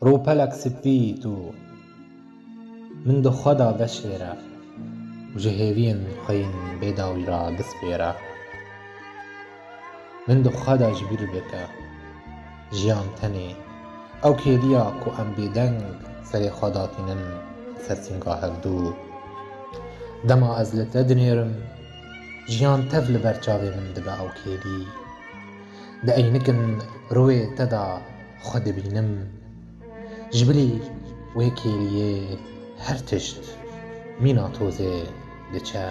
روپلک سپید و من دو خدا بشیره و جهوین خوین بداوی را بسپیره. من دو خدا جبیر بکه جیان تنی او کیدیا کو ام بیدنگ سری خداتینن سرسینگاه دو. دما از لتدنیرم جیان تفل برچاوی من دبا او کیدی ده اینکن روی تدا خود بینم جبلی وی کیلیه هر تشت مینا توزه دچه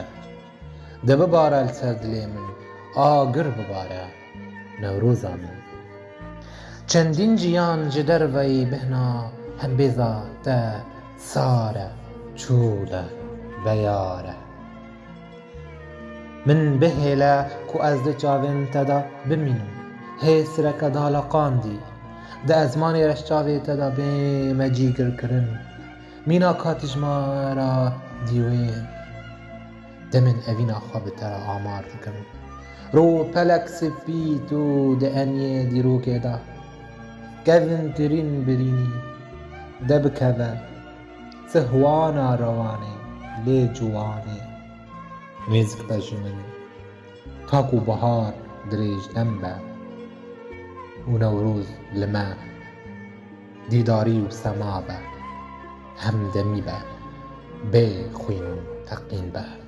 ده بباره لسر دلی من آگر بباره نوروزا من. چندین جیان جدر وی بهنا هم بیزا ده ساره چوله بیاره. من بهیله کو از ده چاوین تدا بمینم هی سرکه دالقاندی ده ازمانی رشچاوی تدا بیم جیگر کرن مینا کاتجمارا دیوین ده من اوینا خواب ترا آمار دکم. رو پلک سپید و ده انیه دیرو که ده گوین ترین برینی ده بکوه سهوانا روانه لی جوانه میزک تجمن تاکو بهار دریج دم به و نوروز لما دیداری و سما به همدمی به خوین تقین به.